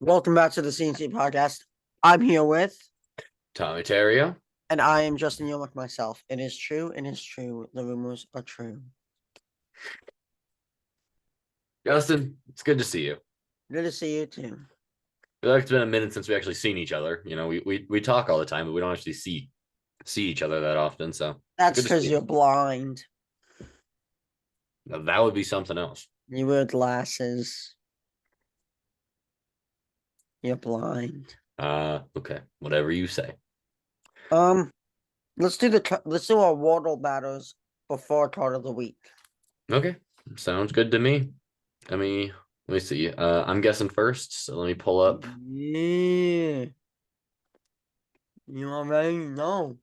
Welcome back to the CNT podcast. I'm here with, Tommy Terrio. and I am Justin Yomick myself. It is true, it is true. The rumors are true. Justin, it's good to see you. Good to see you too. I feel like it's been a minute since we actually seen each other. You know, we talk all the time, but we don't actually see each other that often. So That's good to see because you. you're blind. Now, that would be something else. You wear glasses. You're blind. Okay, whatever you say. Um, let's do our Wardle battles before card of the week. Okay, sounds good to me. Let me see. I'm guessing first, so let me pull up. Yeah, you already know.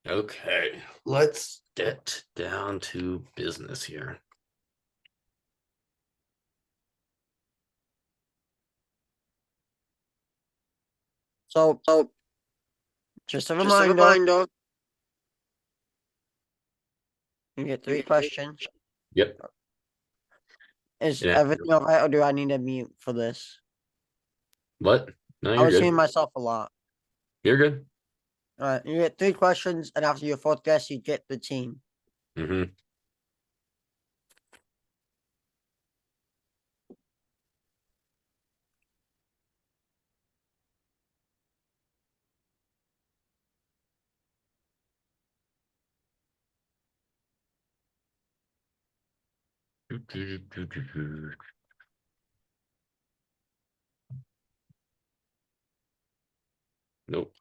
Okay, let's get down to business here. So, just a reminder. You get three questions. Yep. Is Yeah. everything alright, or do I need a mute for this? What? No, I you're was good. hearing myself a lot. You're good. All right, you get three questions, and after your fourth guess, you get the team. Mm-hmm. Nope.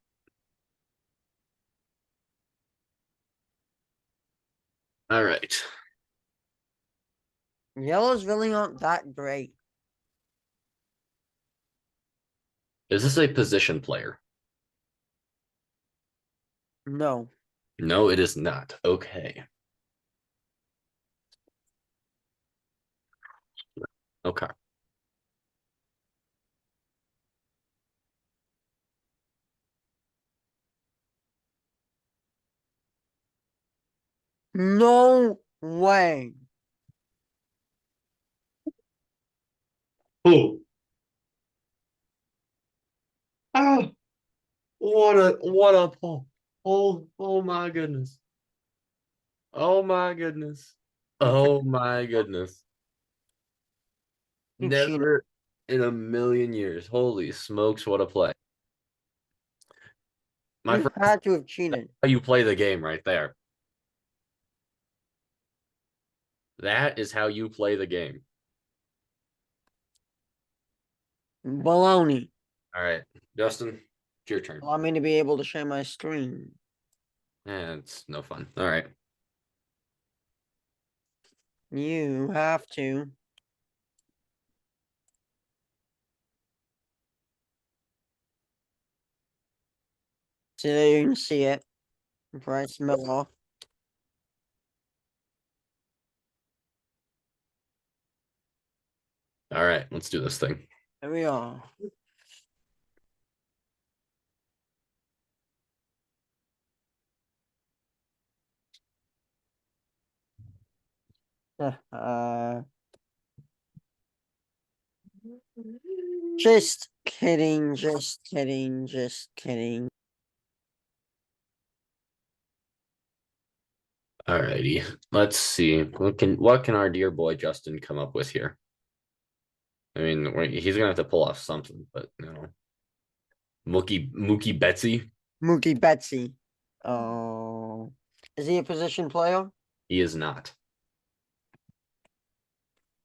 All right. Yellows really aren't that great. Is this a position player? No. No, it is not. Okay. Okay. No way. Oh. Ah, what a pull. Oh my goodness. Oh my goodness. Oh my goodness. You cheated. Never in a million years. Holy smokes, what a play. My You friend, had to have cheated. how you play the game right there. That is how you play the game. Baloney. All right, Justin, it's your turn. Allow me to be able to share my screen. It's no fun. All right. You have to. So there you can see it. Bryce Miller. All right, let's do this thing. There we are. Uh, just kidding, just kidding, just kidding. All righty. Let's see. What can our dear boy Justin come up with here? I mean, he's gonna have to pull off something, but Mookie Betsy. Mookie Betsy. Oh, is he a position player? He is not.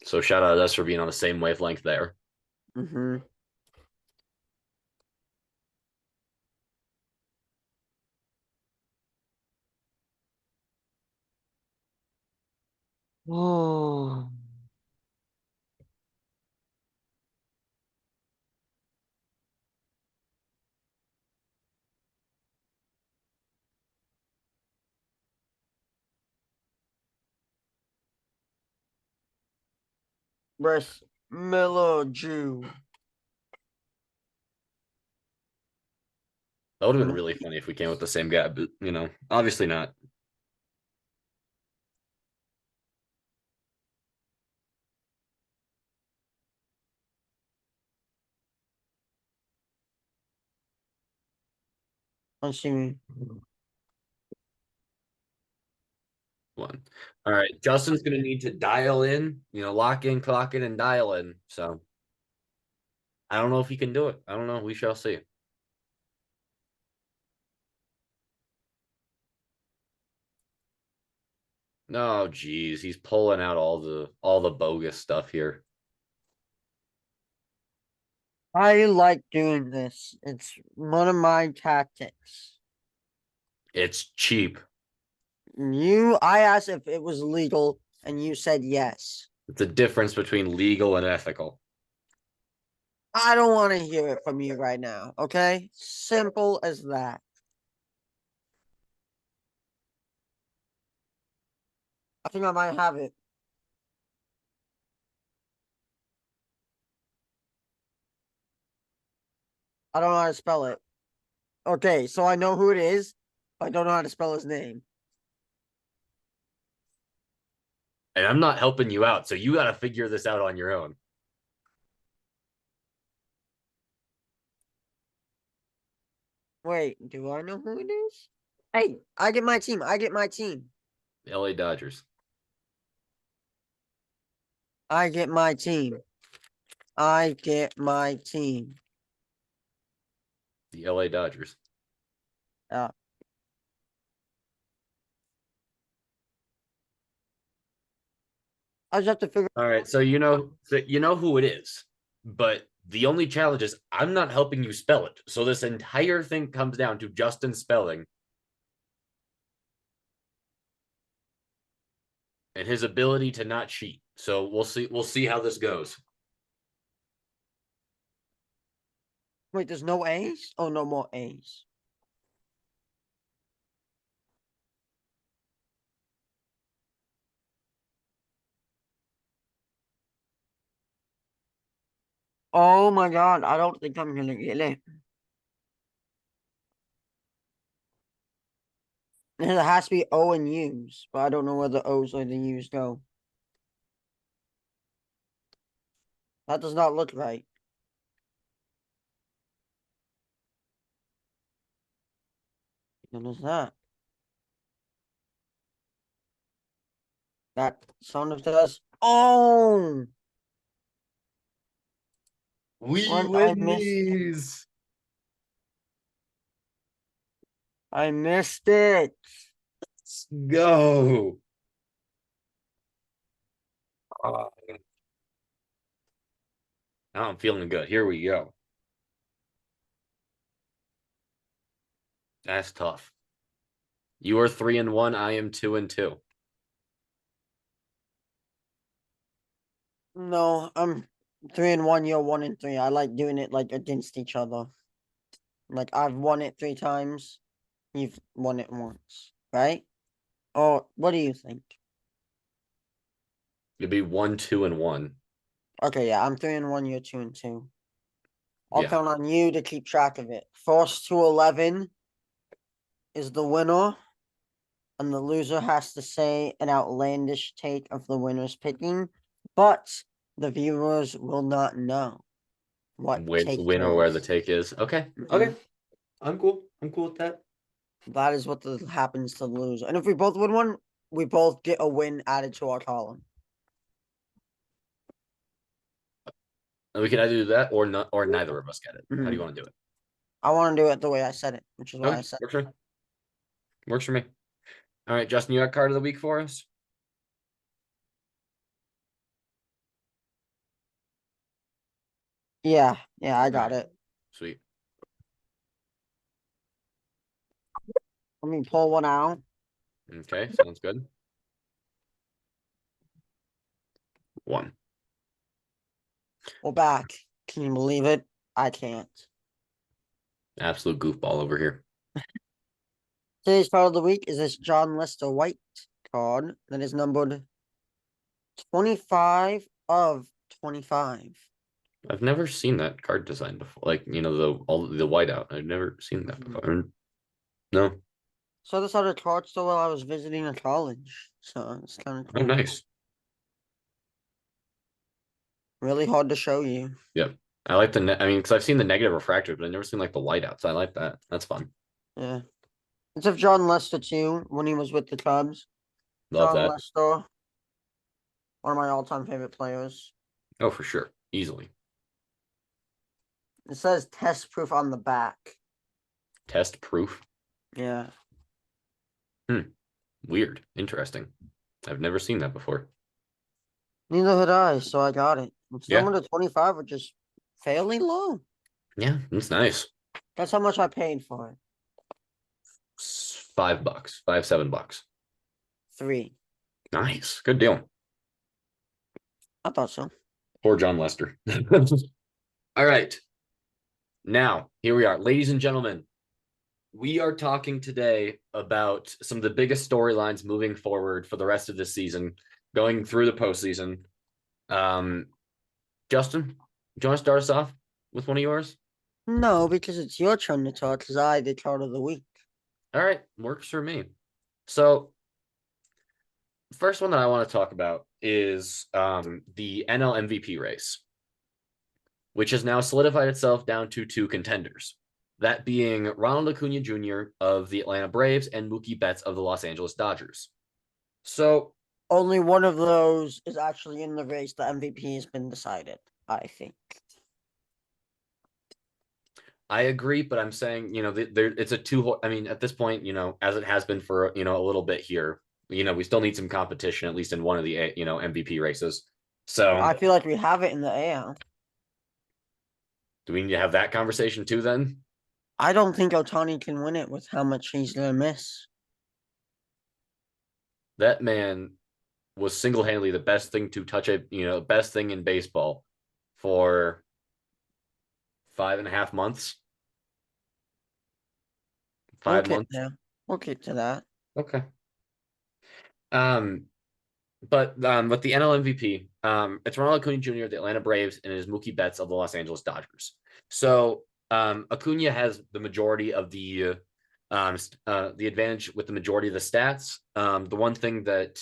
So shout out to us for being on the same wavelength there. Mm-hmm. Oh, Bryce Miller Jew. That would have been really funny if we came with the same guy, but obviously not. Let's see. One. All right, Justin's gonna need to dial in, lock in, clock in, and dial in. So I don't know if he can do it. I don't know. We shall see. No, geez, he's pulling out all the bogus stuff here. I like doing this. It's one of my tactics. It's cheap. I asked if it was legal, and you said yes. It's a difference between legal and ethical. I don't want to hear it from you right now, okay? Simple as that. I think I might have it. I don't know how to spell it. Okay, so I know who it is, but I don't know how to spell his name. And I'm not helping you out, so you got to figure this out on your own. Wait, do I know who it is? Hey, I get my team. I get my team. The LA Dodgers. I get my team. I get my team. The LA Dodgers. Yeah. I just have to figure. All right, so you know who it is, but the only challenge is I'm not helping you spell it. So this entire thing comes down to Justin spelling and his ability to not cheat. So we'll see. We'll see how this goes. Wait, there's no A's? Oh, no more A's. Oh my god, I don't think I'm gonna get it. It has to be O and U's, but I don't know where the O's or the U's go. That does not look right. What is that? That sound of does. Oh, We what I win missed. these. I missed it. Let's go. Uh, now I'm feeling good. Here we go. That's tough. You are 3-1. I am 2-2. No, I'm 3-1. You're 1-3. I like doing it like against each other. Like I've won it 3 times. You've won it once, right? Or what do you think? You'd be 1-2-1. Okay, yeah, I'm 3-1. You're 2-2. I'll Yeah. count on you to keep track of it. First to 11 is the winner, and the loser has to say an outlandish take of the winner's picking, but the viewers will not know what take Win it or where the is. take is. Okay. Mhm. Okay. I'm cool. I'm cool with that. That is what happens to the loser. And if we both win one, we both get a win added to our column. And we can either do that or not, or neither of us get it. How do you Mhm. want to do it? I want to do it the way I said it, which is why I Okay. said. Works for me. All right, Justin, you got card of the week for us? Yeah, I got Right. it. Sweet. Let me pull one out. Okay, sounds good. One. We're back. Can you believe it? I can't. Absolute goofball over here. Today's card of the week is this John Lester White card that is numbered 25 of 25. I've never seen that card design before. Like, the whiteout. I've never seen that before. No. So this other card store while I was visiting a college. So it's kind of Oh, cool. nice. Really hard to show you. Yep. I like because I've seen the negative refractor, but I've never seen like the whiteouts. I like that. That's fun. Yeah. It's of John Lester too, when he was with the Cubs. Love John that. Lester, one of my all-time favorite players. Oh, for sure. Easily. It says test proof on the back. Test proof. Yeah. Weird. Interesting. I've never seen that before. Neither had I, so I got it. It's Yeah. number to 25, which is fairly low. Yeah, it's nice. That's how much I paid for it. $5, 7 bucks. 3. Nice. Good deal. I thought so. Poor John Lester. All right. Now, here we are. Ladies and gentlemen, we are talking today about some of the biggest storylines moving forward for the rest of this season, going through the postseason. Justin, do you want to start us off with one of yours? No, because it's your turn to talk, because I did chart of the week. All right, works for me. So, the first one that I want to talk about is the NL MVP race, which has now solidified itself down to 2 contenders. That being Ronald Acuna Jr. of the Atlanta Braves and Mookie Betts of the Los Angeles Dodgers. So Only one of those is actually in the race. The MVP has been decided, I think. I agree, but I'm saying, there it's a two. I mean, at this point, as it has been for a little bit here, we still need some competition, at least in one of the MVP races. So I feel like we have it in the AL. do we need to have that conversation too? Then I don't think Otani can win it with how much he's gonna miss. that man was single handedly the best thing to touch best thing in baseball for 5.5 months. We'll 5 months. We'll get to that. Okay. Um, but with the NL MVP, it's Ronald Acuna Jr. of the Atlanta Braves and it is Mookie Betts of the Los Angeles Dodgers. So Acuna has the majority of the advantage with the majority of the stats. The one thing that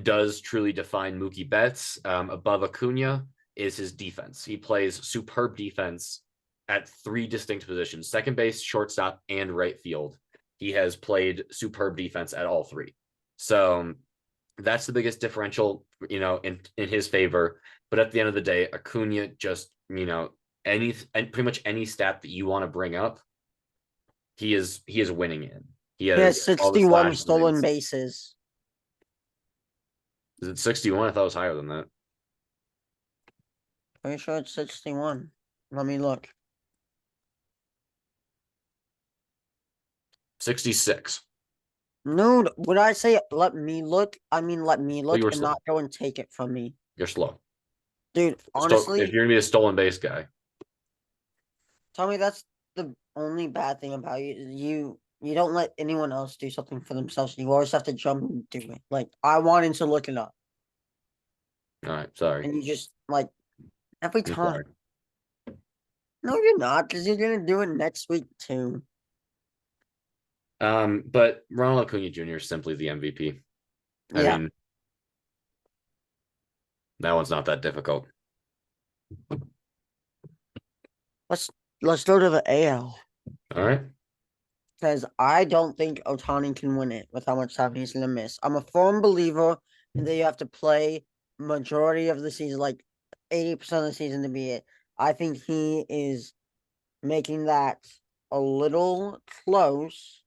does truly define Mookie Betts above Acuna is his defense. He plays superb defense at 3 distinct positions: second base, shortstop, and right field. He has played superb defense at all 3. So that's the biggest differential, in his favor. But at the end of the day, Acuna just, pretty much any stat that you want to bring up, he is winning in. He He has has all the 61 slash stolen points. bases. Is it 61? I thought it was higher than that. Pretty sure it's 61. Let me look. 66. No, when I say let me look, I mean let me Well, look you were and slow. not go and take it from me. You're slow. Dude, If honestly, you're gonna be a stolen base guy, tell me that's the only bad thing about you. You don't let anyone else do something for themselves. You always have to jump and do it. Like I wanted to look it up. all right. Sorry. And you just like every I'm time. sorry. No, you're not, because you're gonna do it next week too. But Ronald Acuna Jr. is simply the MVP. I Yeah. mean, that one's not that difficult. Let's go to the AL. All right. Because I don't think Otani can win it with how much time he's gonna miss. I'm a firm believer that you have to play majority of the season, like 80% of the season to be it. I think he is making that a little close.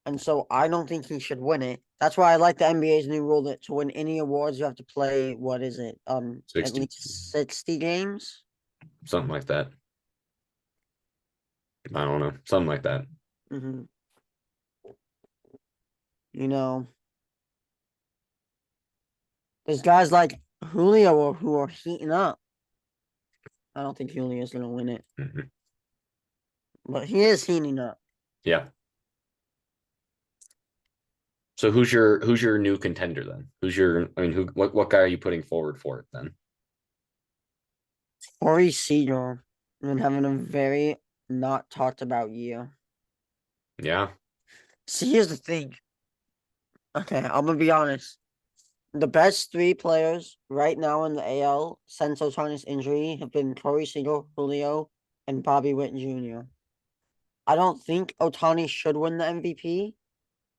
And so I don't think he should win it. That's why I like the NBA's new rule that to win any awards you have to play, what is it? At 60, least 60 games. something like that. I don't know. Something like that. Mm-hmm. You know, there's guys like Julio who are heating up. I don't think Julio's gonna win it, Mhm. but he is heating up. Yeah. So who's your new contender then? What guy are you putting forward for it then? Corey Seager been having a very not talked about year. Yeah. See, here's the thing. Okay, I'm gonna be honest. The best 3 players right now in the AL since Otani's injury have been Corey Seager, Julio, and Bobby Witt Jr. I don't think Otani should win the MVP,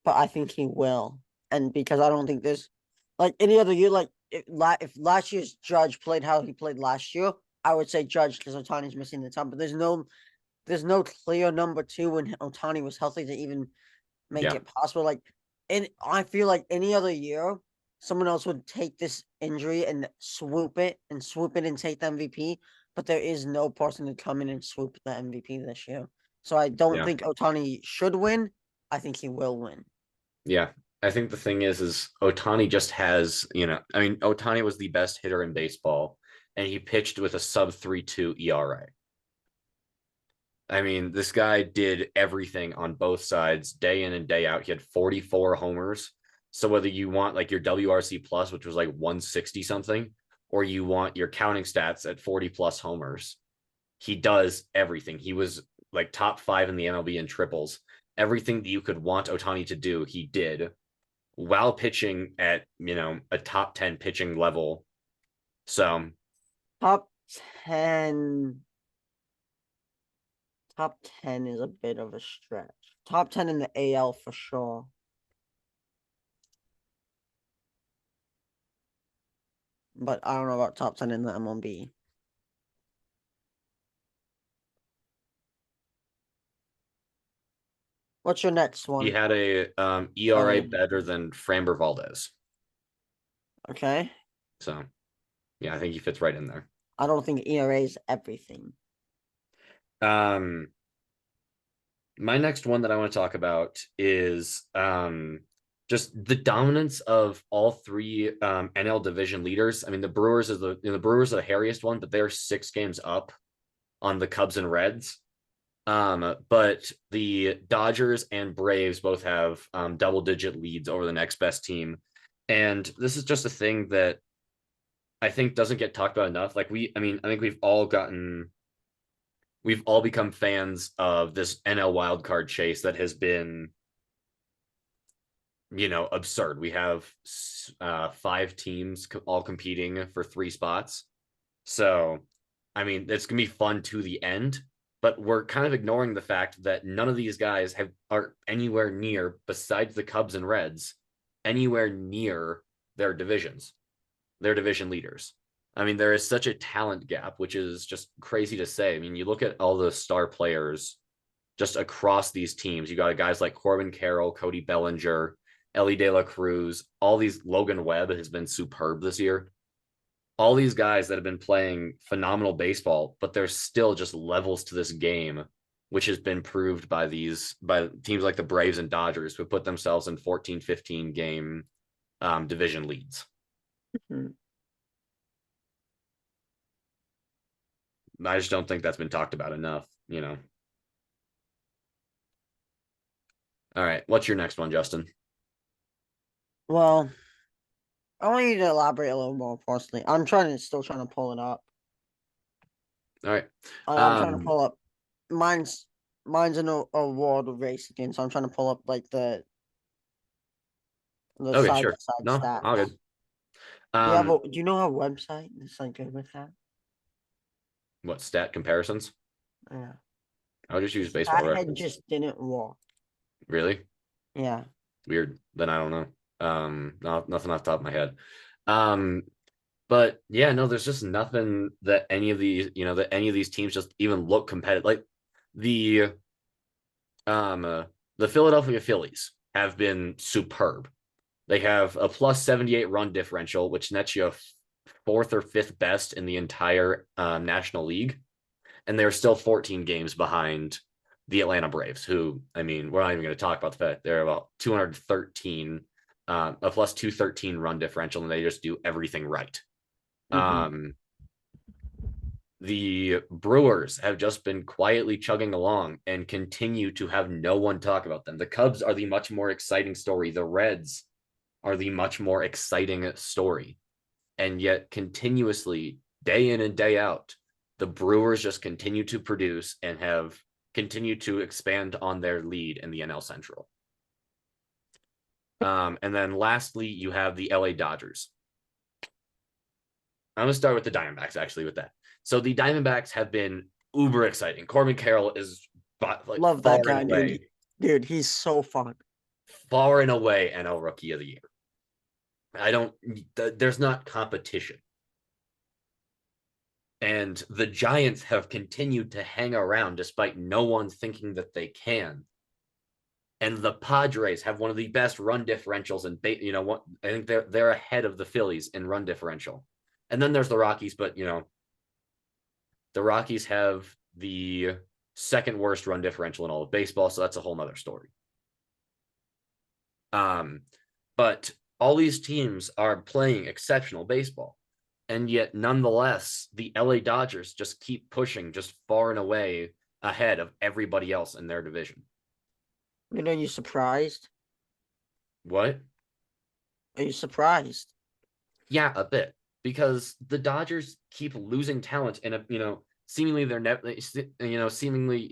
but I think he will. And because I don't think there's like any other year, like if last year's Judge played how he played last year, I would say Judge because Otani's missing the time. But there's no clear number two when Otani was healthy to even make Yeah, it possible. Like, and I feel like any other year, someone else would take this injury and swoop it and take the MVP. But there is no person to come in and swoop the MVP this year. So I don't yeah, think Otani should win. I think he will win. yeah. I think the thing is Otani just has, I mean, Otani was the best hitter in baseball, and he pitched with a sub 3.2 ERA. I mean, this guy did everything on both sides day in and day out. He had 44 homers. So whether you want like your WRC plus, which was like 160 something, or you want your counting stats at 40 plus homers, he does everything. He was like top 5 in the MLB in triples. Everything that you could want Otani to do, he did while pitching at, a top 10 pitching level. So, Top 10. Top 10 is a bit of a stretch. Top 10 in the AL for sure. But I don't know about top 10 in the MLB. What's your next he one? had a ERA LA. better than Framber Valdez. Okay. So, yeah, I think he fits right in there. I don't think ERA is everything. Um, my next one that I want to talk about is just the dominance of all three NL division leaders. I mean, the Brewers is the Brewers are the hairiest one, but they're 6 games up on the Cubs and Reds. But the Dodgers and Braves both have double-digit leads over the next best team, and this is just a thing that I think doesn't get talked about enough. Like I think we've all become fans of this NL wildcard chase that has been, absurd. We have 5 teams all competing for 3 spots. So, I mean, it's gonna be fun to the end, but we're kind of ignoring the fact that none of these guys are anywhere near, besides the Cubs and Reds, anywhere near their divisions, their division leaders. I mean, there is such a talent gap, which is just crazy to say. I mean, you look at all the star players just across these teams. You got guys like Corbin Carroll, Cody Bellinger, Ellie De La Cruz, all these. Logan Webb has been superb this year. All these guys that have been playing phenomenal baseball, but there's still just levels to this game, which has been proved by teams like the Braves and Dodgers, who put themselves in 14, 15 game division leads. Mhm. I just don't think that's been talked about enough. All right. What's your next one, Justin? Well, I want you to elaborate a little more personally. Still trying to pull it up. All right. I'm trying to pull up. Mine's an award race again, so I'm trying to pull up like the Okay, side by sure. side No, all stats. good. Um, Do you know our website is like good with that? what stat comparisons? Yeah. I'll just use baseball That head reference. just didn't work. Really? Yeah. Weird. Then I don't know. Nothing off the top of my head. Um, but yeah, no, there's just nothing that any of these teams just even look competitive. Like the the Philadelphia Phillies have been superb. They have a plus 78 run differential, which nets you a fourth or fifth best in the entire National League. And they're still 14 games behind the Atlanta Braves, who, I mean, we're not even going to talk about the fact they're about 213, a plus 213 run differential, and they just do everything right. Mm-hmm. The Brewers have just been quietly chugging along and continue to have no one talk about them. The Cubs are the much more exciting story. The Reds are the much more exciting story. And yet, continuously, day in and day out, the Brewers just continue to produce and have continued to expand on their lead in the NL Central. And then lastly, you have the LA Dodgers. I'm going to start with the Diamondbacks, actually, with that. So the Diamondbacks have been uber exciting. Corbin Carroll is but like Love that guy, dude. Dude, he's so fun. far and away NL Rookie of the Year. I don't. There's not competition. And the Giants have continued to hang around despite no one thinking that they can. And the Padres have one of the best run differentials, and what I think they're ahead of the Phillies in run differential. And then there's the Rockies, but the Rockies have the second worst run differential in all of baseball, so that's a whole nother story. But all these teams are playing exceptional baseball. And yet, nonetheless, the LA Dodgers just keep pushing just far and away ahead of everybody else in their division. Are you surprised? What? Are you surprised? Yeah, a bit. Because the Dodgers keep losing talent and seemingly they're never seemingly,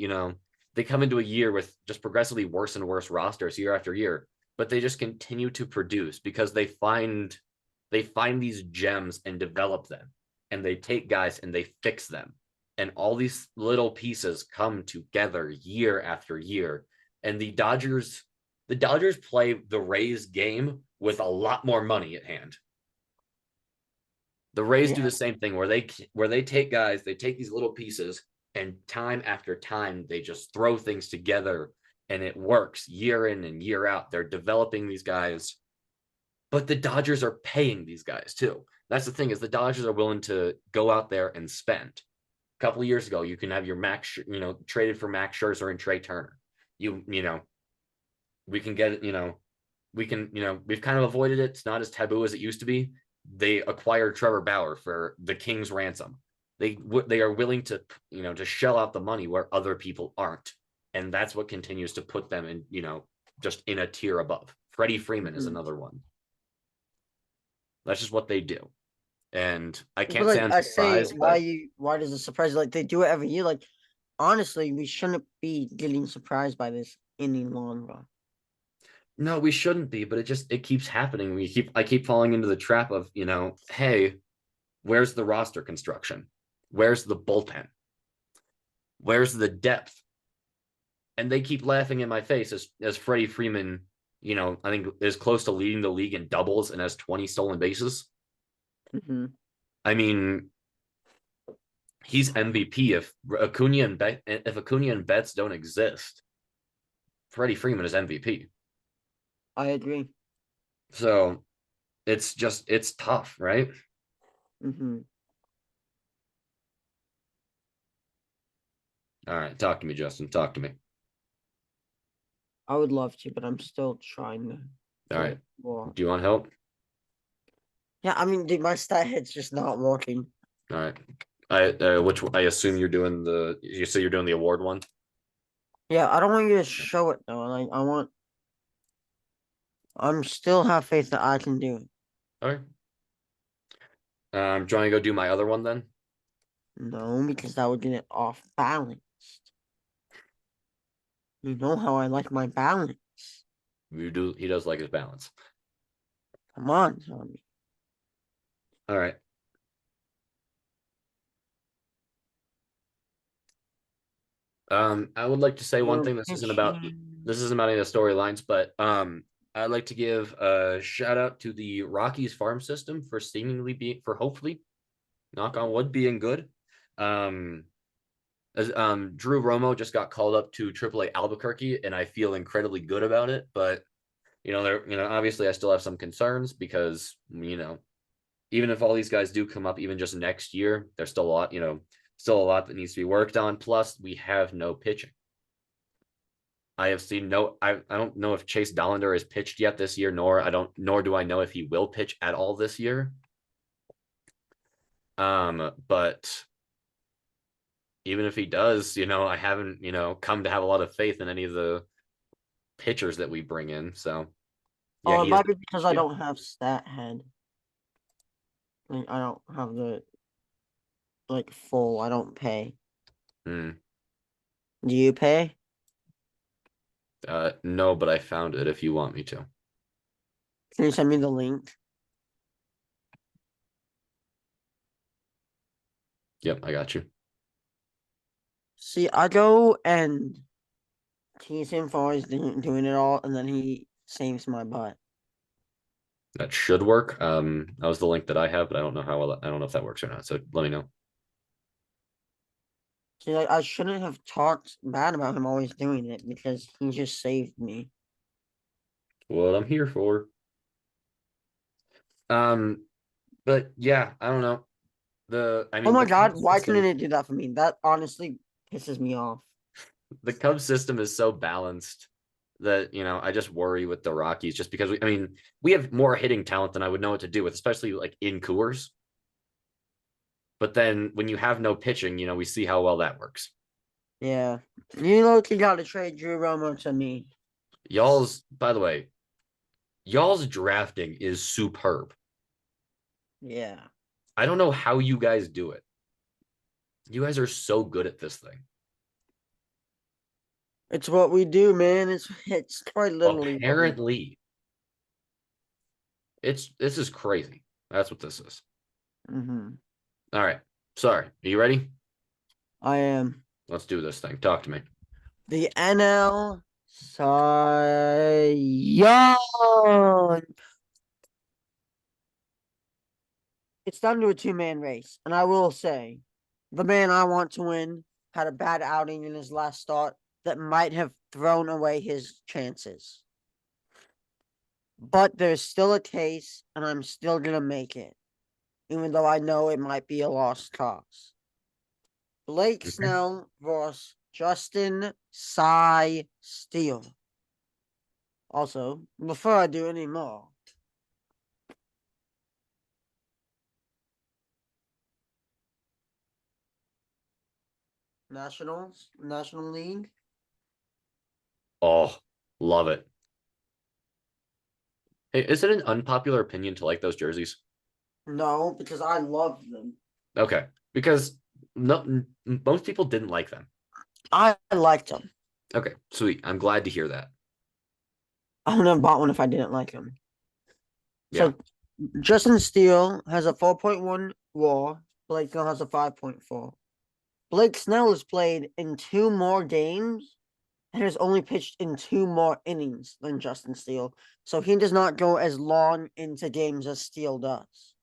they come into a year with just progressively worse and worse rosters year after year, but they just continue to produce because they find these gems and develop them, and they take guys and they fix them, and all these little pieces come together year after year. And the Dodgers play the Rays game with a lot more money at hand. The Rays do Yeah. the same thing where they take guys, they take these little pieces, and time after time they just throw things together, and it works year in and year out. They're developing these guys, but the Dodgers are paying these guys too. That's the thing, is the Dodgers are willing to go out there and spend. A couple of years ago, you can have your traded for Max Scherzer and Trey Turner. We can get it. We've kind of avoided it. It's not as taboo as it used to be. They acquired Trevor Bauer for the King's ransom. They are willing to to shell out the money where other people aren't, and that's what continues to put them in just in a tier above. Freddie Freeman is another one. That's just what they do. And I But can't say I'm I say, surprised, but why does it surprise you? Like they do it every year. Like honestly, we shouldn't be getting surprised by this any longer. no, we shouldn't be, but it keeps happening. I keep falling into the trap of, hey, where's the roster construction? Where's the bullpen? Where's the depth? And they keep laughing in my face as Freddie Freeman, I think is close to leading the league in doubles and has 20 stolen bases. Mm-hmm. I mean, he's MVP. If Acuna and Betts don't exist, Freddie Freeman is MVP. I agree. So it's tough, right? Mm-hmm. All right, talk to me, Justin. Talk to me. I would love to, but I'm still trying to All get right. it more. Do you want help? Yeah, I mean, dude, my stat head's just not working. All right. I assume you're doing you say you're doing the award one. Yeah, I don't want you to show it though. Like I'm still have faith that I can do it. All right. Trying to go do my other one then. No, because that would get it off balanced. You know how I like my balance. He does like his balance. Come on, Tommy. All right. I would like to say one You're thing. pitching. This isn't about any of the storylines, but I'd like to give a shout out to the Rockies farm system for hopefully, knock on wood, being good. Um, Drew Romo just got called up to AAA Albuquerque, and I feel incredibly good about it. But obviously, I still have some concerns because even if all these guys do come up, even just next year, there's still a lot that needs to be worked on. Plus, we have no pitching. I have seen I don't know if Chase Dollander has pitched yet this year, nor do I know if he will pitch at all this year. But even if he does, I haven't, come to have a lot of faith in any of the pitchers that we bring in. So yeah, Oh, it he is. might be because I don't have stat head. Like I don't have the full. I don't pay. Hmm. Do you pay? No, but I found it if you want me to. Can you send me the link? Yep, I got you. See, I go and tease him for always doing it all, and then he saves my butt. That should work. That was the link that I have, but I don't know how well, I don't know if that works or not. So let me know. See, like, I shouldn't have talked bad about him always doing it because he just saved me. What I'm here for. Um, but yeah, I don't know. I Oh mean, my the god, Cubs why couldn't system, it do that for me? That honestly pisses me off. the Cubs system is so balanced that I just worry with the Rockies just because I mean, we have more hitting talent than I would know what to do with, especially like in Coors. But then when you have no pitching, we see how well that works. Yeah. You know you gotta trade Drew Romo to me. By the way, y'all's drafting is superb. Yeah. I don't know how you guys do it. You guys are so good at this thing. It's what we do, man. It's quite literally what we do. Apparently, this is crazy. That's what this is. Mm-hmm. All right. Sorry. Are you ready? I am. Let's do this thing. Talk to me. The NL Cy Young. It's down to a two-man race. And I will say, the man I want to win had a bad outing in his last start that might have thrown away his chances. But there's still a case, and I'm still going to make it, even though I know it might be a lost cause. Blake Okay. Snell versus Justin Cy Steele. Also, before I do any more, National League. Oh, love it. Hey, is it an unpopular opinion to like those jerseys? No, because I love them. Okay. Because most people didn't like them. I liked them. Okay, sweet. I'm glad to hear that. I wouldn't have bought one if I didn't like them. Yeah. So Justin Steele has a 4.1 WAR. Blake Snell has a 5.4. Blake Snell has played in two more games and has only pitched in two more innings than Justin Steele. So he does not go as long into games as Steele does.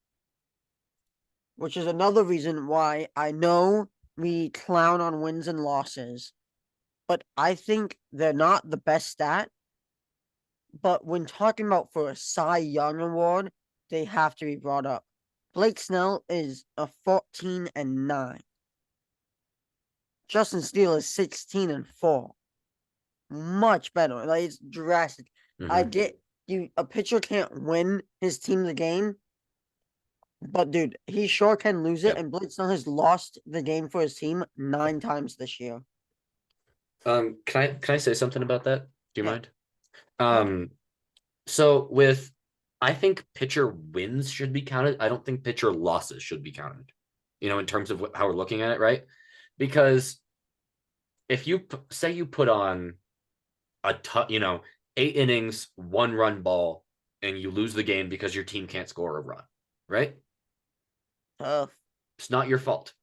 Which is another reason why I know we clown on wins and losses, but I think they're not the best stat. But when talking about for a Cy Young award, they have to be brought up. Blake Snell is a 14-9. Justin Steele is 16-4. Much better. Like it's drastic. I Hmm. get you a pitcher can't win his team the game, but dude, he sure can lose it. Yep. And Blake Snell has lost the game for his team 9 times this year. Can I say something about that? Do you Yeah. mind? Um, so with I think pitcher wins should be counted. I don't think pitcher losses should be counted. In terms of how we're looking at it, right? Because if you say you put on a 8 innings, 1 run ball, and you lose the game because your team can't score a run, right? Tough. It's not your fault.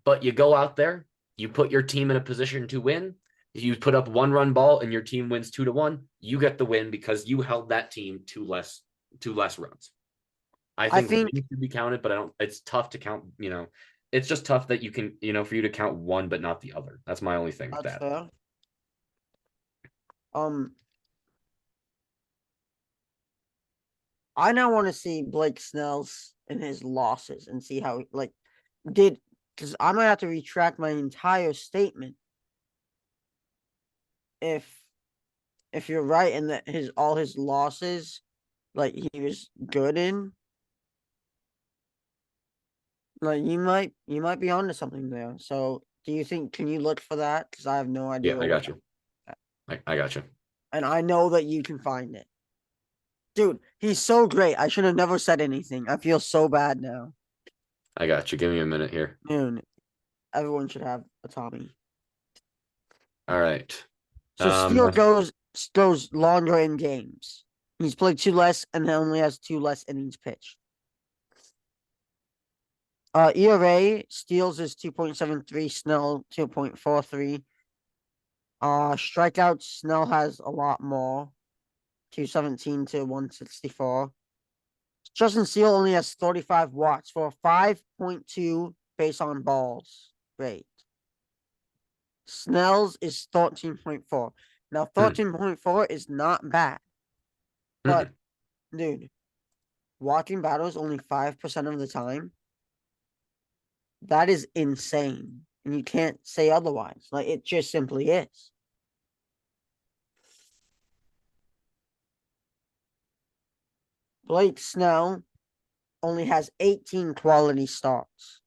But you go out there, you put your team in a position to win. You put up 1 run ball and your team wins 2-1. You get the win because you held that team to less runs. I I think think wins should be counted, but I don't. It's tough to count. It's just tough that you can for you to count one but not the other. That's my only thing with that's that. fair. Um, I now want to see Blake Snell's and his losses and see how like did because I might have to retract my entire statement if you're right in that his all his losses like he was good in. Like you might be onto something there. So do you think can you look for that? Because I have no Yeah, idea I where got you. I got you. and I know that you can find it. Dude, he's so great. I should have never said anything. I feel so bad now. I got you. Give me a minute here. Dude, everyone should have a Tommy. All right. So Steele goes longer in games. He's played two less and only has two less innings pitched. ERA Steele's is 2.73, Snell 2.43. Strikeouts, Snell has a lot more. 217 to 164. Justin Steele only has 35 watts for a 5.2 base on balls rate. Snell's is 13.4. Now, Hmm. 13.4 is not bad, but Mm-mm. dude, watching battles only 5% of the time, that is insane. And you can't say otherwise. Like, it just simply is. Blake Snell only has 18 quality starts.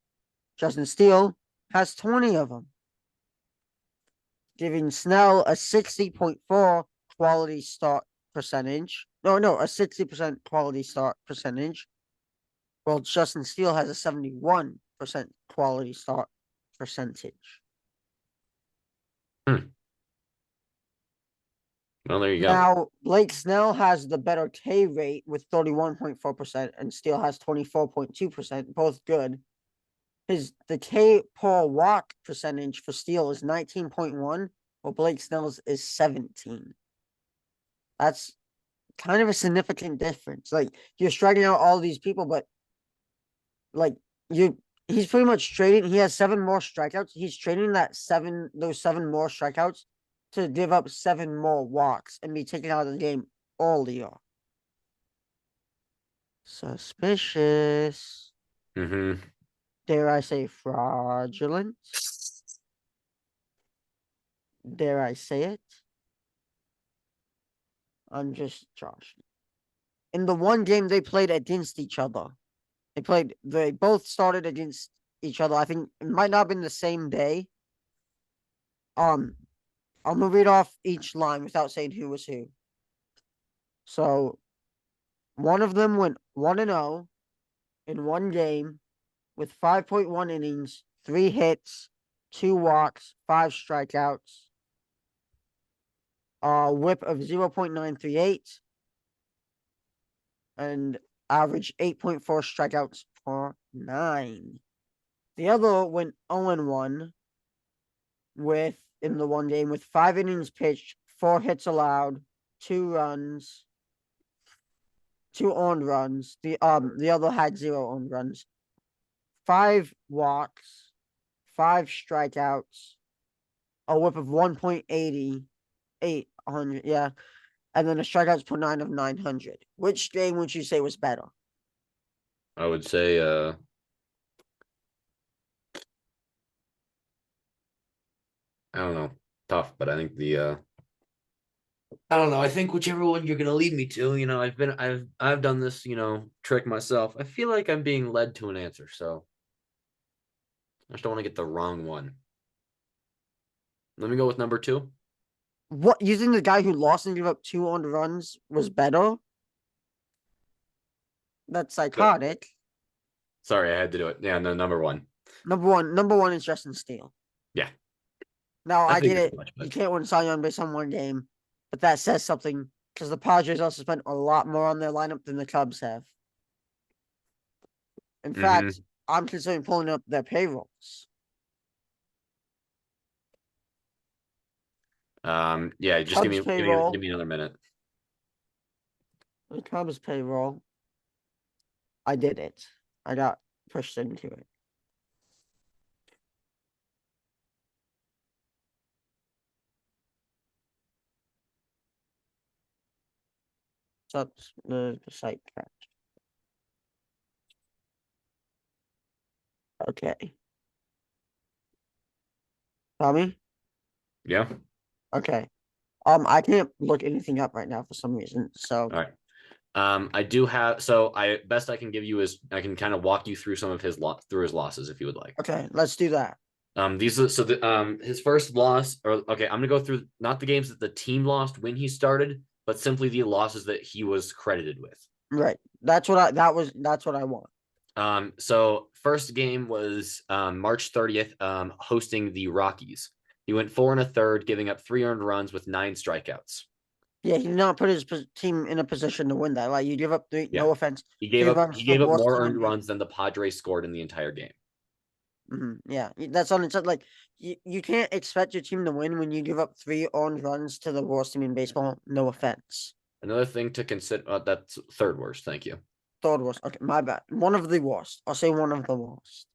Justin Steele has 20 of them, giving Snell a 60.4 quality start percentage. No, a 60% quality start percentage. While Justin Steele has a 71% quality start percentage. Hmm. Well, there you go. Now, Blake Snell has the better K rate with 31.4%, and Steele has 24.2%, both good. The K per walk percentage for Steele is 19.1, while Blake Snell's is 17. That's kind of a significant difference. Like, you're striking out all these people, but like he's pretty much trading. He has 7 more strikeouts. He's trading those 7 more strikeouts to give up 7 more walks and be taken out of the game earlier. Suspicious. Mm-hmm. Dare I say fraudulent? Dare I say it? I'm just Josh. In the one game they played against each other, they both started against each other. I think it might not have been the same day. Um, I'm gonna read off each line without saying who was who. So one of them went 1-0 in one game with 5.1 innings, 3 hits, 2 walks, 5 strikeouts, whip of 0.938, and average 8.4 strikeouts per 9. The other went 0-1 with in the one game with 5 innings pitched, 4 hits allowed, 2 runs, 2 earned runs. The other had 0 earned runs, 5 walks, 5 strikeouts, a whip of 1.80, 800, yeah, and then a strikeouts per 9 of 900. Which game would you say was better? I would say I don't know. Tough, but I think the I don't know. I think whichever one you're gonna lead me to, I've done this, trick myself. I feel like I'm being led to an answer, so I just don't want to get the wrong one. Let me go with number two. What you think the guy who lost and gave up 2 earned runs was better? That's But psychotic. sorry, I had to do it. Yeah, no, number one. Number one is Justin Steele. Yeah, Now I I get figured as it. much, You but can't win Cy Young based on one game, but that says something because the Padres also spent a lot more on their lineup than the Cubs have. In fact, hmm I'm considering pulling up their payrolls. yeah, just Cubs give payroll, me another minute. the Cubs payroll. I did it. I got pushed into it. So the site crash. Okay. Tommy? Yeah. Okay. I can't look anything up right now for some reason. So All right. I do have so I best I can give you is I can kind of walk you through some of through his losses if you would like. okay, let's do that. These are so the his first loss or okay, I'm gonna go through not the games that the team lost when he started, but simply the losses that he was credited with. Right. That's what I want. So first game was March 30th, hosting the Rockies. He went 4 1/3, giving up 3 earned runs with 9 strikeouts. Yeah, he did not put his team in a position to win that. Like you give up three, Yeah. no offense, 3 runs He to the gave up worst more team in earned baseball. runs than the Padres scored in the entire game. Yeah, that's on its like you can't expect your team to win when you give up 3 earned runs to the worst team in baseball. No offense. Another thing to consider. That's third worst. Thank you. Third worst. Okay, my bad. One of the worst. I'll say one of the worst.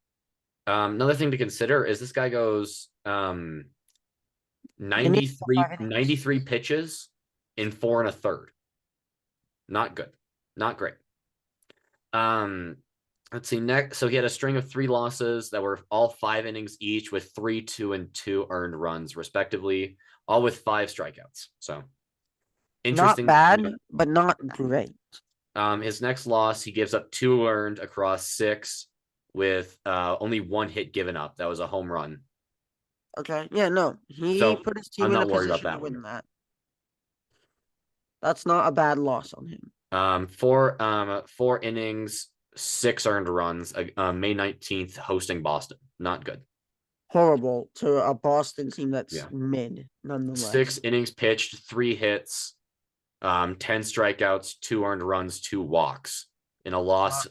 Another thing to consider is this guy goes In 5 innings. 93 pitches in 4 1/3. Not good. Not great. Let's see next. So he had a string of 3 losses that were all 5 innings each, with 3, 2, and 2 earned runs, respectively, all with 5 strikeouts. So Not interesting. bad, but not great. His next loss, he gives up 2 earned across 6, with only 1 hit given up. That was a home run. Okay. Yeah, no. He So put his I'm team in a not worried about position to that win one. that. That's not a bad loss on him. 4 innings, 6 earned runs. May 19th, hosting Boston. Not good. Horrible to a Boston team that's Yeah. mid, nonetheless. 6 innings pitched, 3 hits, 10 strikeouts, 2 earned runs, 2 walks in a loss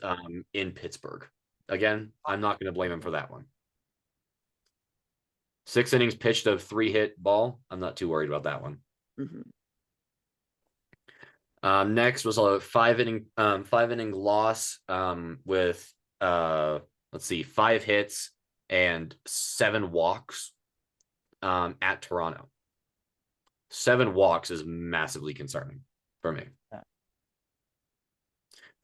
in Pittsburgh. Again, I'm not going to blame him for that one. 6 innings pitched of 3-hit ball. I'm not too worried about that one. Next was a 5 inning loss with let's see, 5 hits and 7 walks at Toronto. 7 walks is massively concerning for me. Yeah.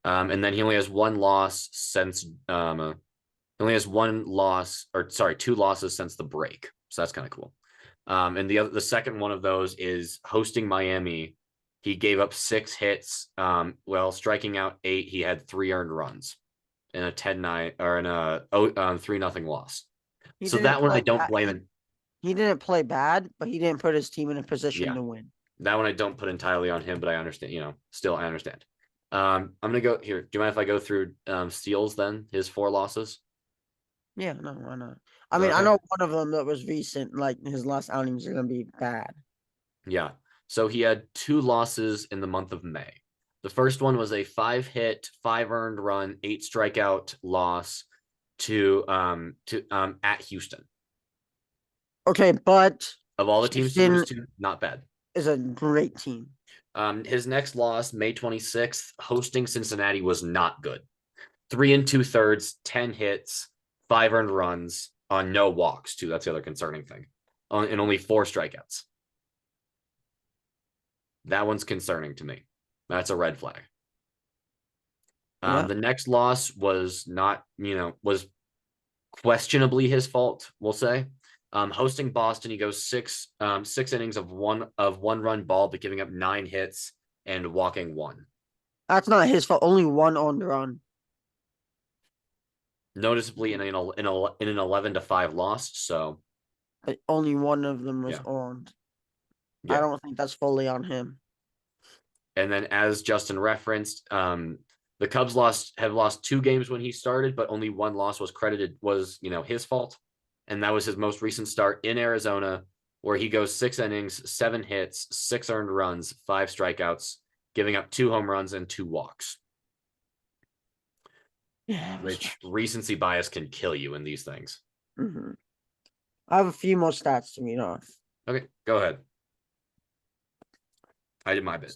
And then he only has 1 loss since he only has 1 loss, or sorry, 2 losses since the break. So that's kind of cool. And the second one of those is hosting Miami. He gave up 6 hits. Well, striking out 8, he had 3 earned runs in a 10-9 or in a 3-0 loss. So that one I don't blame him. He didn't play bad, but he didn't put his team in a position Yeah. to win. That one I don't put entirely on him, but I understand, still I understand. I'm gonna go here. Do you mind if I go through steals then? His 4 losses? Yeah, no, why not? I mean, I know one of them that was recent, like his last outings are gonna be bad. Yeah. So he had 2 losses in the month of May. The first one was a 5-hit, 5 earned run, 8 strikeout loss to at Houston. Okay, but Of all the teams to lose to, not bad. Is a great team. His next loss, May 26th, hosting Cincinnati, was not good. 3 2/3, 10 hits, 5 earned runs on no walks, too. That's the other concerning thing. And only 4 strikeouts. That one's concerning to me. That's a red flag. The next loss was not, was questionably his fault, we'll say. Hosting Boston, he goes 6 innings of one run ball, but giving up 9 hits and walking 1. That's not his fault. Only 1 on the run. Noticeably in an 11-5 loss. So, but only 1 of them was earned. I don't think that's fully on him. And then, as Justin referenced, the Cubs have lost 2 games when he started, but only 1 loss was his fault. And that was his most recent start in Arizona, where he goes 6 innings, 7 hits, 6 earned runs, 5 strikeouts, giving up 2 home runs and 2 walks. Yeah, which recency bias can kill you in these things. I have a few more stats to read off. Okay, go ahead. I did my bit.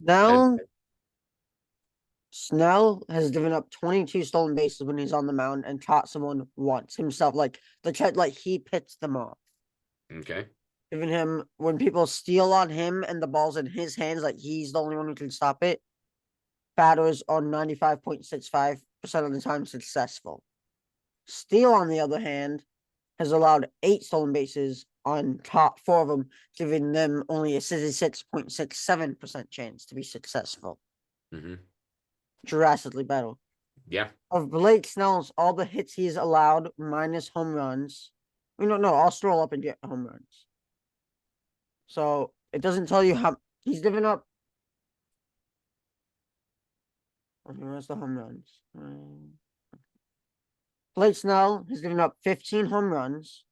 Snell has given up 22 stolen bases when he's on the mound and caught someone once himself. Like he pitched them off. Okay. Giving him, when people steal on him and the ball's in his hands, like he's the only one who can stop it. Batters are 95.65% of the time successful. Steele, on the other hand, has allowed 8 stolen bases on top 4 of them, giving them only a 66.67% chance to be successful. Drastically better. Yeah. Of Blake Snell's, all the hits he's allowed minus home runs. No, I'll scroll up and get home runs. So it doesn't tell you how he's given up. Where's the home runs? Blake Snell has given up 15 home runs,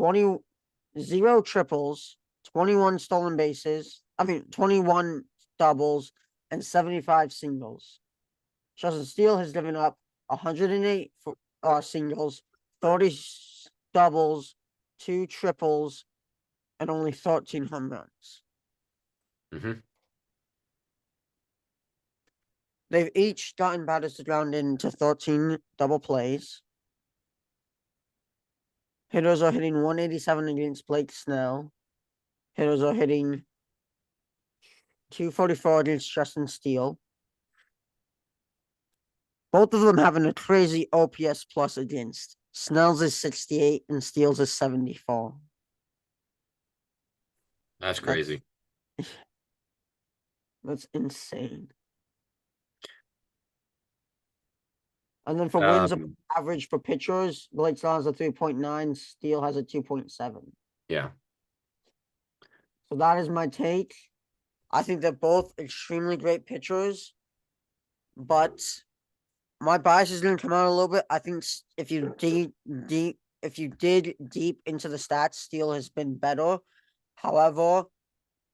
0 triples, 21 stolen bases. 21 doubles and 75 singles. Justin Steele has given up 108 singles, 30 doubles, 2 triples, and only 13 home runs. Hmm. They've each gotten batters to ground into 13 double plays. Hitters are hitting 187 against Blake Snell. Hitters are hitting 244 against Justin Steele. Both of them having a crazy OPS plus against. Snell's is 68 and Steele's is 74. That's crazy. That's insane. And then for wins Um, average for pitchers, Blake Snell has a 3.9, Steele has a 2.7. yeah. So that is my take. I think they're both extremely great pitchers, but my bias is going to come out a little bit. I think if you dig deep into the stats, Steele has been better. However,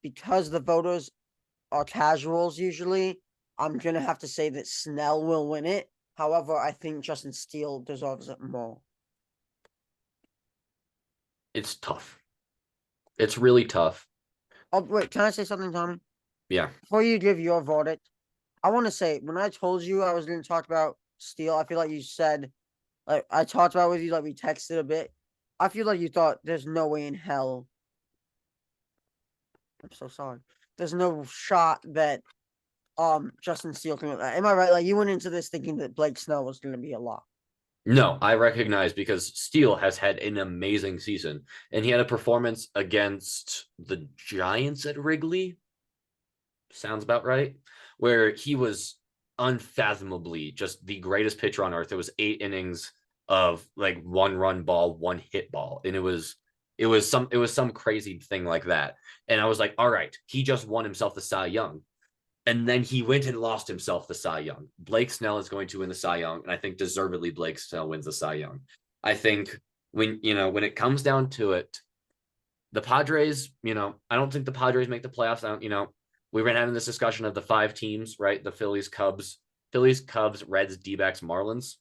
because the voters are casuals usually, I'm gonna have to say that Snell will win it. However, I think Justin Steele deserves it more. It's tough. It's really tough. Oh wait, can I say something, Tommy? Yeah. Before you give your verdict, I want to say when I told you I was going to talk about Steele, I feel like you said, like I talked about with you, like we texted a bit. I feel like you thought there's no way in hell. I'm so sorry. There's no shot that Justin Steele can. Am I right? Like you went into this thinking that Blake Snell was going to be a lock. No, I recognize because Steele has had an amazing season, and he had a performance against the Giants at Wrigley. Sounds about right. Where he was unfathomably just the greatest pitcher on earth. It was 8 innings of like 1 run ball, 1 hit ball, and it was some crazy thing like that. And I was like, all right, he just won himself the Cy Young. And then he went and lost himself the Cy Young. Blake Snell is going to win the Cy Young, and I think deservedly Blake Snell wins the Cy Young. I think when it comes down to it, the Padres, I don't think the Padres make the playoffs. We've been having this discussion of the 5 teams, right? The Phillies, Cubs, Reds, D-backs, Marlins.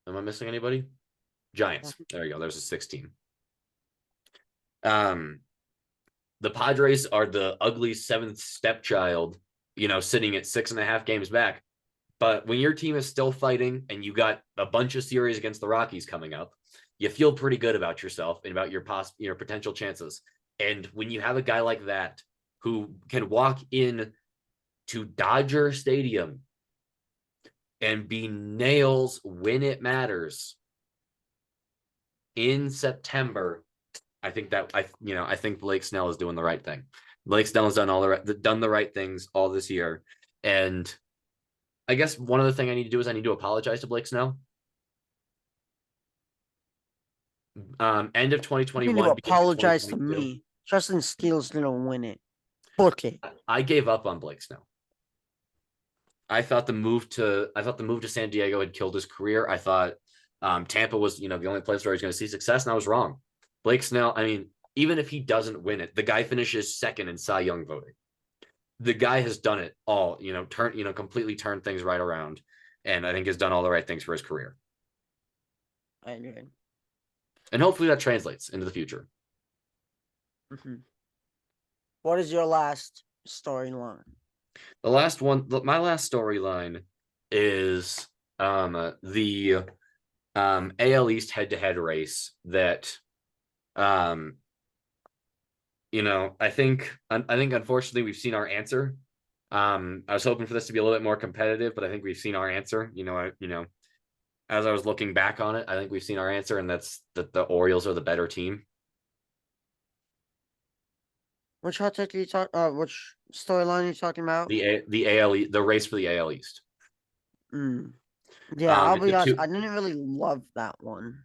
Am I missing anybody? Giants. There you go. There's a 16. The Padres are the ugly 7th stepchild, sitting at 6.5 games back. But when your team is still fighting and you got a bunch of series against the Rockies coming up, you feel pretty good about yourself and about your potential chances. And when you have a guy like that who can walk in to Dodger Stadium and be nails when it matters in September, I think Blake Snell is doing the right thing. Blake Snell has done the right things all this year, and I guess one other thing I need to do is I need to apologize to Blake Snell. End of You need to 2021, beginning of apologize to 2022. me. Justin Steele's going to win it. Book it. I gave up on Blake Snell. I thought the move to San Diego had killed his career. I thought Tampa was, the only place where he's going to see success, and I was wrong. Blake Snell, I mean, even if he doesn't win it, the guy finishes second in Cy Young voting. The guy has done it all, completely turned things right around, and I think has done all the right things for his career. I agree. And hopefully that translates into the future. Mm-hmm. What is your last storyline? The last one, my last storyline is the AL East head-to-head race that I think unfortunately we've seen our answer. I was hoping for this to be a little bit more competitive, but I think we've seen our answer. As I was looking back on it, I think we've seen our answer, and that's that the Orioles are the better team. Which hot take are you talking? Which storyline are you talking about? The race for the AL East. Yeah, I'll be honest. Two, I didn't really love that one.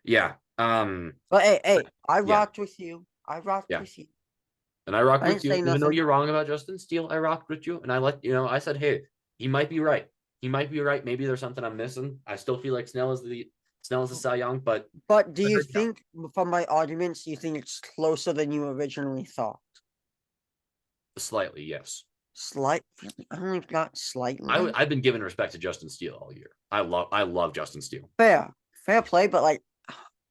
yeah. But hey, I rocked with you. I rocked with you. And I rocked I with you, even though you're wrong about Justin Steele. I rocked with you, and I said, hey, he might be right. He might be right. Maybe there's something I'm missing. I still feel like Snell is the Cy Young, but do you think, from my arguments, you think it's closer than you originally thought? slightly, yes. I only got slightly. I've been giving respect to Justin Steele all year. I love Justin Steele. Fair play, but like,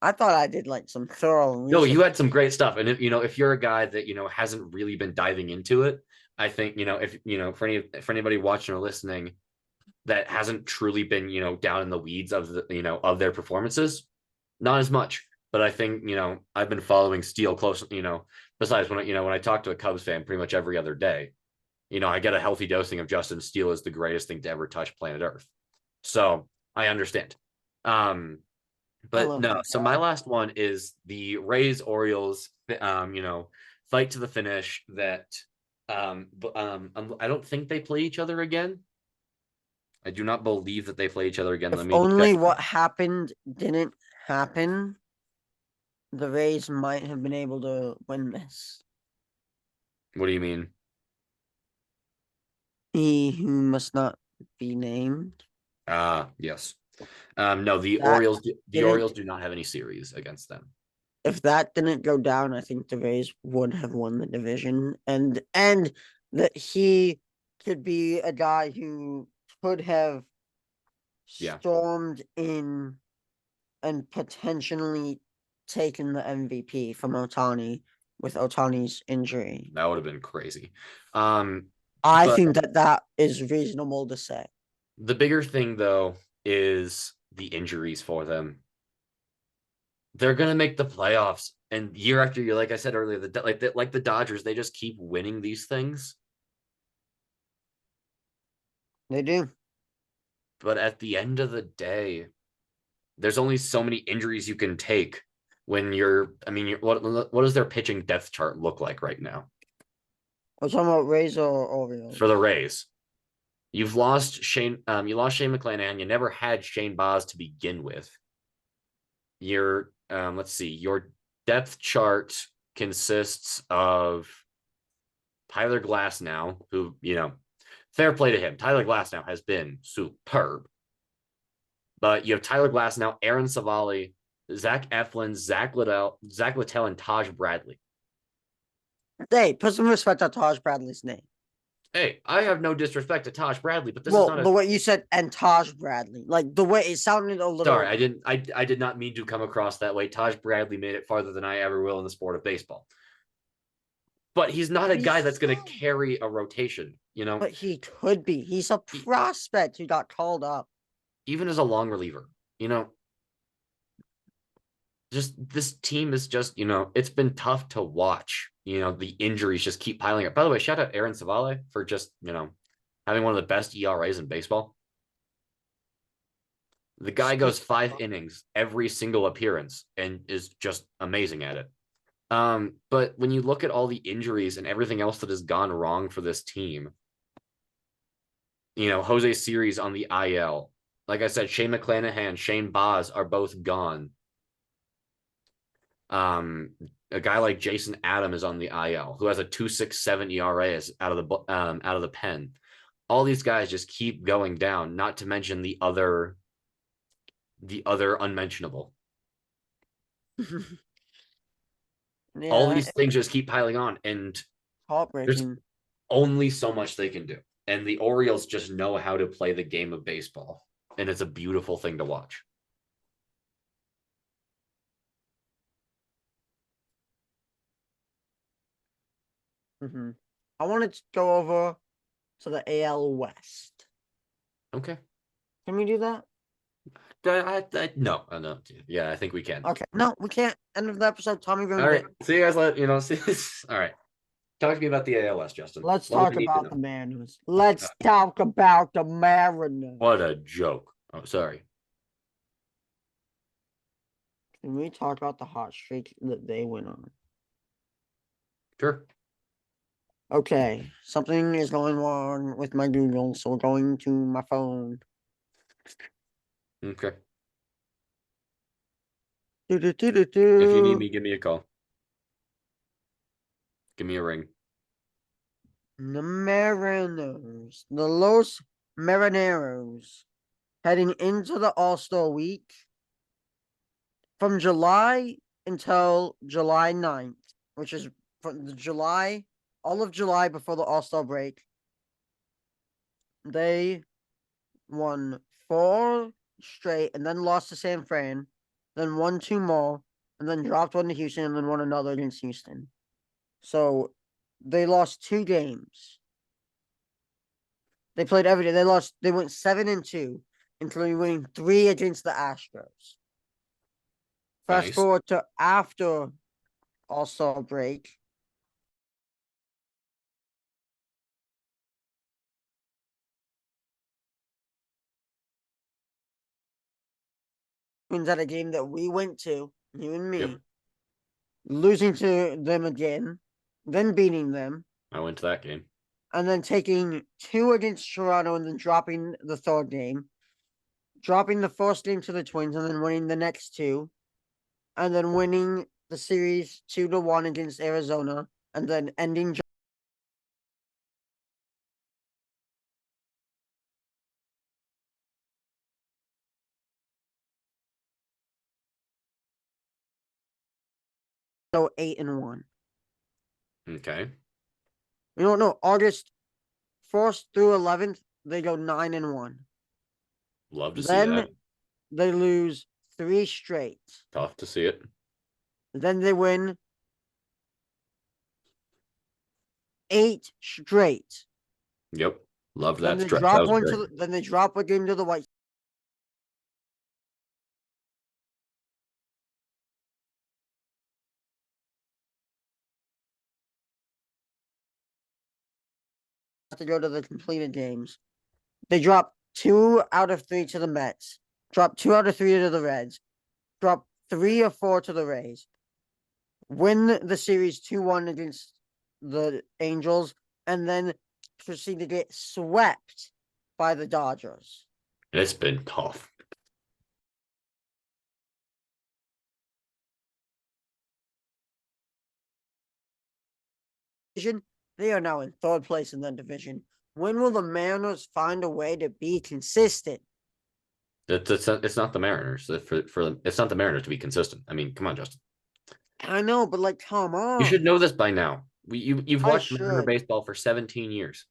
I thought I did like some thorough No, research. you had some great stuff, and if you're a guy that hasn't really been diving into it, I think if for anybody watching or listening that hasn't truly been down in the weeds of of their performances, not as much. But I think I've been following Steele close. Besides when I talk to a Cubs fan pretty much every other day, I get a healthy dosing of Justin Steele as the greatest thing to ever touch planet Earth. So I understand. Um, I but love no, that so guy. my last one is the Rays Orioles, fight to the finish. I don't think they play each other again. I do not believe that they play each other again. If Let me check. only what happened didn't happen, the Rays might have been able to win this. What do you mean? He who must not be named. Yes. No, the That Orioles. The didn't. Orioles do not have any series against them. If that didn't go down, I think the Rays would have won the division, and that he could be a guy who could have Yeah, stormed in and potentially taken the MVP from Otani with Otani's injury. that would have been crazy. I But think that is reasonable to say. the bigger thing though is the injuries for them. They're gonna make the playoffs, and year after year, like I said earlier, like the Dodgers, they just keep winning these things. They do. But at the end of the day, there's only so many injuries you can take when you're. I mean, what does their pitching depth chart look like right now We're talking about Rays or Orioles. for the Rays? You've lost Shane. You lost Shane McClanahan. You never had Shane Baz to begin with. Your let's see, your depth chart consists of Tyler Glasnow, who fair play to him. Tyler Glasnow has been superb. But you have Tyler Glasnow, Aaron Savali, Zach Eflin, Zach Littell, and Taj Bradley. Hey, put some respect on Taj Bradley's name. Hey, I have no disrespect to Taj Bradley, but this is Well, not the a. way you said and Taj Bradley, like the way it sounded a little. Sorry, I didn't. I did not mean to come across that way. Taj Bradley made it farther than I ever will in the sport of baseball. But he's not a guy that's going to carry a rotation. But he could be. He's a prospect who got called up. Even as a long reliever, just this team is just it's been tough to watch. The injuries just keep piling up. By the way, shout out Aaron Savale for just having one of the best ERAs in baseball. The guy goes 5 innings every single appearance and is just amazing at it. But when you look at all the injuries and everything else that has gone wrong for this team, Jose Siri's on the IL. Like I said, Shane McClanahan, Shane Baz are both gone. A guy like Jason Adam is on the IL, who has a 2.67 ERA out of the pen. All these guys just keep going down. Not to mention the other unmentionable. All these things just keep piling on, and there's heartbreaking. only so much they can do. And the Orioles just know how to play the game of baseball, and it's a beautiful thing to watch. I wanted to go over to the AL West. Okay. Can we do that? No. Yeah, I think we can. Okay. No, we can't. End of the episode. Tommy ruined All right. it. See you guys. See this. All right. Talk to me about the ALS, Justin. Let's What do talk we need to about know? the Mariners. Let's talk about the Mariners. What a joke. Oh, sorry. Can we talk about the hot streak that they went on? Sure. Okay, something is going wrong with my Google, so we're going to my phone. Okay. If If you need me, give me a call. Give me a ring. The Mariners, the Los Marineros, heading into the All-Star week from July until July 9th, which is from the July, all of July before the All-Star break, They won 4 straight and then lost to San Fran, then won 2 more, and then dropped one to Houston and then won another against Houston. So they lost 2 games. They played every day. They went 7-2, including winning 3 against the Astros. Fast Nice. forward to after All-Star break. Wins at a game that we went to, you and me, Yep. losing to them again, then beating them, I went to that game. and then taking 2 against Toronto and then dropping the 3rd game, dropping the first game to the Twins and then winning the next 2, and then winning the series 2-1 against Arizona, and then ending so 8-1. Okay. You don't know, August 1st through 11th, they go 9-1. Love to see Then that. they lose 3 straight. Tough to see it. Then they win 8 straight. Yep. Love Then that they stretch. That drop was one great. to then they drop a game to the White to go to the completed games. They drop 2 out of 3 to the Mets, drop 2 out of 3 to the Reds, drop 3 or 4 to the Rays, win the series 2-1 against the Angels, and then proceed to get swept by the Dodgers. It's been tough. They are now in 3rd place in that division. When will the Mariners find a way to be consistent? It's not the Mariners. It's not the Mariners to be consistent. I mean, come on, Justin. I know, but like, come You should on. know this by now. You've I watched Mariner should. baseball for 17 years.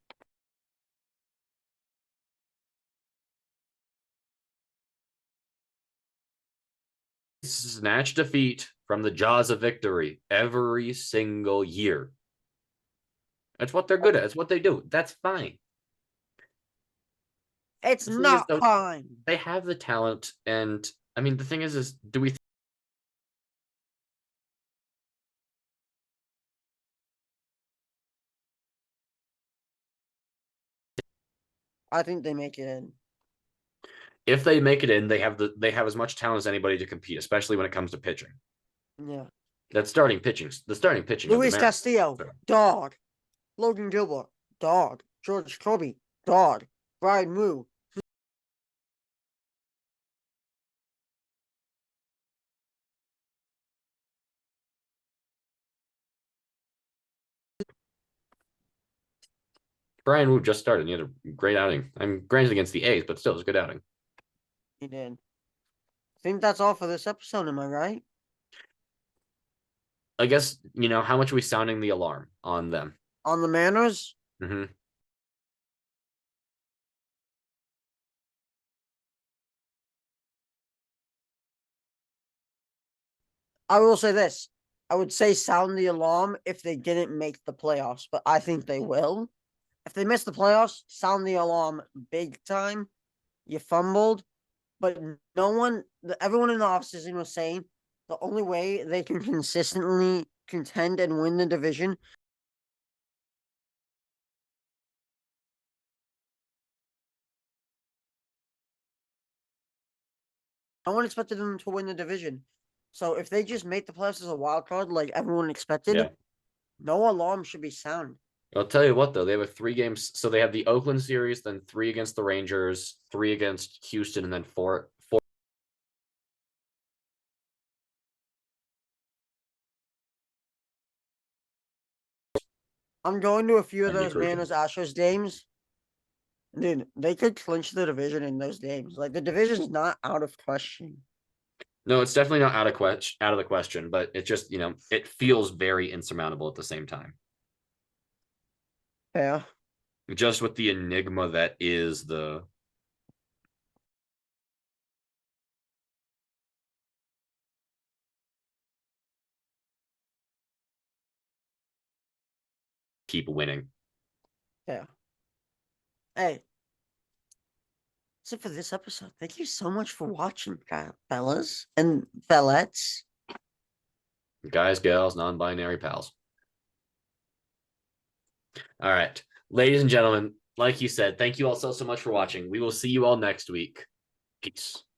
Snatch defeat from the jaws of victory every single year. That's what they're good at. It's what they do. That's fine. It's The thing is, not though, fine. they have the talent, and I mean, the thing is do we? I think they make it in. If they make it in, they have as much talent as anybody to compete, especially when it comes to pitching. Yeah. The starting pitching of the Luis Mariners. Castillo, dog. Logan Gilbert, dog. George Kirby, dog. Brian Moo. Brian Wu just started. He had a great outing. I'm granted against the A's, but still, it was a good outing. He did. I think that's all for this episode, am I right? I guess how much are we sounding the alarm on them? On the Mariners? Mm-hmm. I will say this. I would say sound the alarm if they didn't make the playoffs, but I think they will. If they miss the playoffs, sound the alarm big time. You fumbled, but everyone in the offseason was saying the only way they can consistently contend and win the division. No one expected them to win the division. So if they just make the playoffs as a wild card, like everyone expected, Yeah. no alarm should be sound. I'll tell you what, though, they have 3 games. So they have the Oakland series, then 3 against the Rangers, 3 against Houston, and then 4. I'm going to a few of And be those crucial. Mariners Astros games. Dude, they could clinch the division in those games. Like the division's not out of question. No, it's definitely not out of the question, but it just it feels very insurmountable at the same time. Yeah. Just with the enigma that is the keep winning. Yeah. Hey, that's it for this episode. Thank you so much for watching, fellas and fellettes. Guys, gals, non-binary pals. All right. Ladies and gentlemen, like you said, thank you all so much for watching. We will see you all next week. Peace.